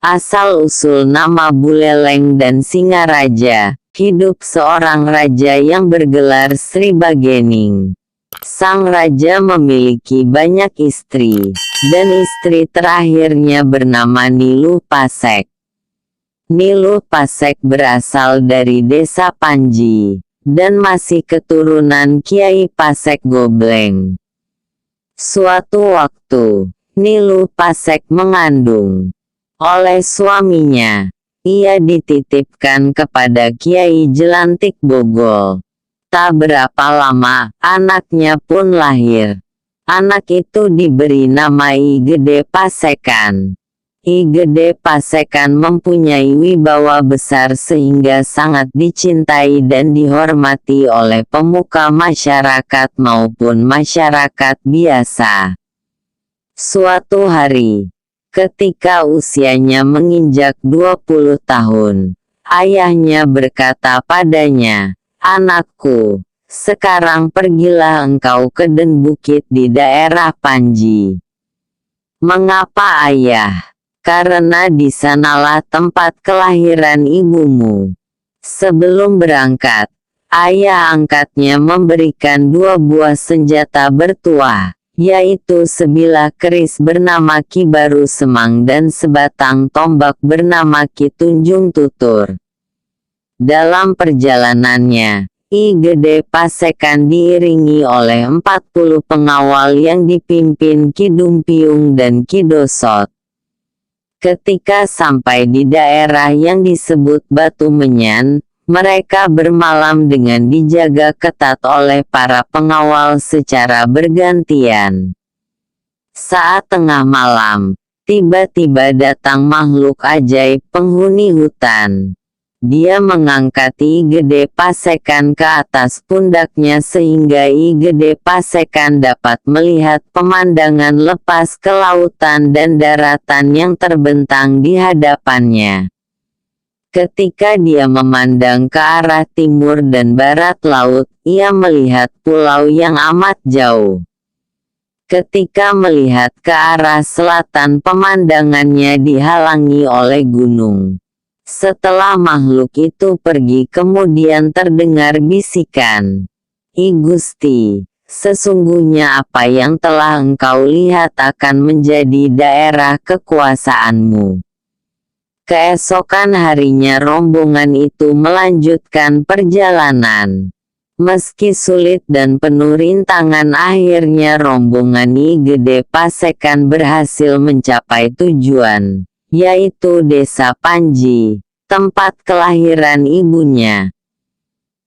Asal-usul nama Buleleng dan Singaraja. Hidup seorang raja yang bergelar Sri Bagening. Sang raja memiliki banyak istri, dan istri terakhirnya bernama Niluh Pasek. Niluh Pasek berasal dari desa Panji, dan masih keturunan Kiai Pasek Gobleng. Suatu waktu, Niluh Pasek mengandung. Oleh suaminya, ia dititipkan kepada Kiai Jelantik Bogol. Tak berapa lama, anaknya pun lahir. Anak itu diberi nama I Gede Pasekan. I Gede Pasekan mempunyai wibawa besar sehingga sangat dicintai dan dihormati oleh pemuka masyarakat maupun masyarakat biasa. Suatu hari, ketika usianya menginjak 20 tahun, ayahnya berkata padanya, "Anakku, sekarang pergilah engkau ke Den Bukit di daerah Panji." "Mengapa ayah?" "Karena di sanalah tempat kelahiran ibumu." Sebelum berangkat, ayah angkatnya memberikan 2 buah senjata bertuah, yaitu sebilah keris bernama Ki Baru Semang dan sebatang tombak bernama Ki Tunjung Tutur. Dalam perjalanannya, I Gede Pasekan diiringi oleh 40 pengawal yang dipimpin Ki Dumpiung dan Ki Dosot. Ketika sampai di daerah yang disebut Batu Menyan, mereka bermalam dengan dijaga ketat oleh para pengawal secara bergantian. Saat tengah malam, tiba-tiba datang makhluk ajaib penghuni hutan. Dia mengangkat I Gede Pasekan ke atas pundaknya sehingga I Gede Pasekan dapat melihat pemandangan lepas ke lautan dan daratan yang terbentang di hadapannya. Ketika dia memandang ke arah timur dan barat laut, ia melihat pulau yang amat jauh. Ketika melihat ke arah selatan, pemandangannya dihalangi oleh gunung. Setelah makhluk itu pergi, kemudian terdengar bisikan, "I Gusti, sesungguhnya apa yang telah engkau lihat akan menjadi daerah kekuasaanmu." Keesokan harinya rombongan itu melanjutkan perjalanan. Meski sulit dan penuh rintangan, akhirnya rombongan I Gede Pasekan berhasil mencapai tujuan, yaitu desa Panji, tempat kelahiran ibunya.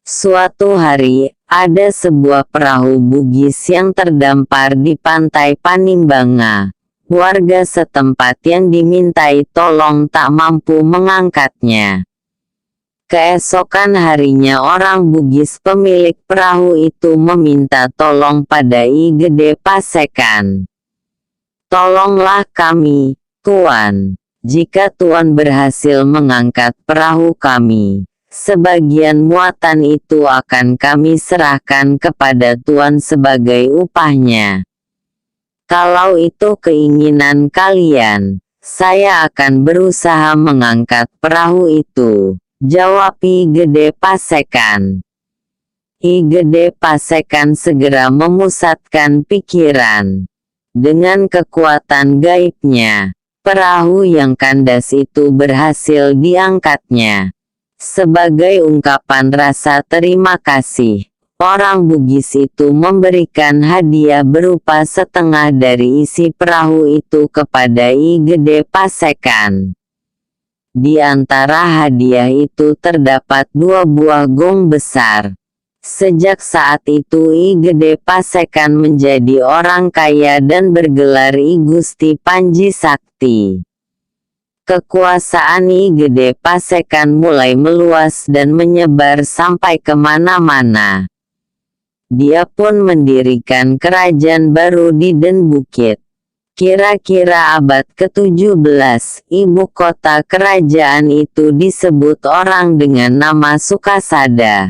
Suatu hari, ada sebuah perahu Bugis yang terdampar di pantai Panimbangan. Warga setempat yang dimintai tolong tak mampu mengangkatnya. Keesokan harinya orang Bugis pemilik perahu itu meminta tolong pada I Gede Pasekan. "Tolonglah kami, Tuan. Jika Tuan berhasil mengangkat perahu kami, sebagian muatan itu akan kami serahkan kepada Tuan sebagai upahnya. Kalau itu keinginan kalian, saya akan berusaha mengangkat perahu itu," jawab I Gede Pasekan. I Gede Pasekan segera memusatkan pikiran. Dengan kekuatan gaibnya, perahu yang kandas itu berhasil diangkatnya. Sebagai ungkapan rasa terima kasih, orang Bugis itu memberikan hadiah berupa setengah dari isi perahu itu kepada I Gede Pasekan. Di antara hadiah itu terdapat 2 buah gong besar. Sejak saat itu I Gede Pasekan menjadi orang kaya dan bergelar I Gusti Panji Sakti. Kekuasaan I Gede Pasekan mulai meluas dan menyebar sampai kemana-mana. Dia pun mendirikan kerajaan baru di Den Bukit. Kira-kira abad ke-17, ibu kota kerajaan itu disebut orang dengan nama Sukasada.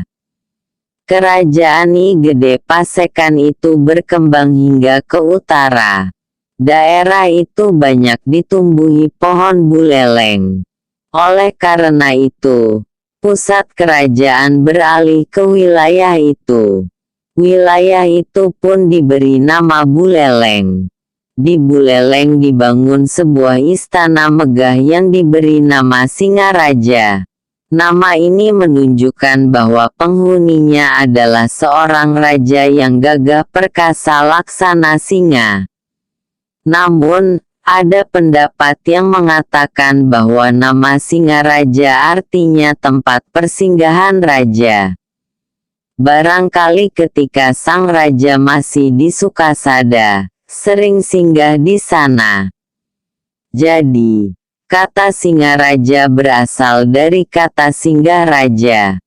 Kerajaan I Gede Pasekan itu berkembang hingga ke utara. Daerah itu banyak ditumbuhi pohon buleleng. Oleh karena itu, pusat kerajaan beralih ke wilayah itu. Wilayah itu pun diberi nama Buleleng. Di Buleleng dibangun sebuah istana megah yang diberi nama Singaraja. Nama ini menunjukkan bahwa penghuninya adalah seorang raja yang gagah perkasa laksana singa. Namun, ada pendapat yang mengatakan bahwa nama Singaraja artinya tempat persinggahan raja. Barangkali ketika sang raja masih di Sukasada, sering singgah di sana. Jadi, kata Singaraja berasal dari kata singgah raja.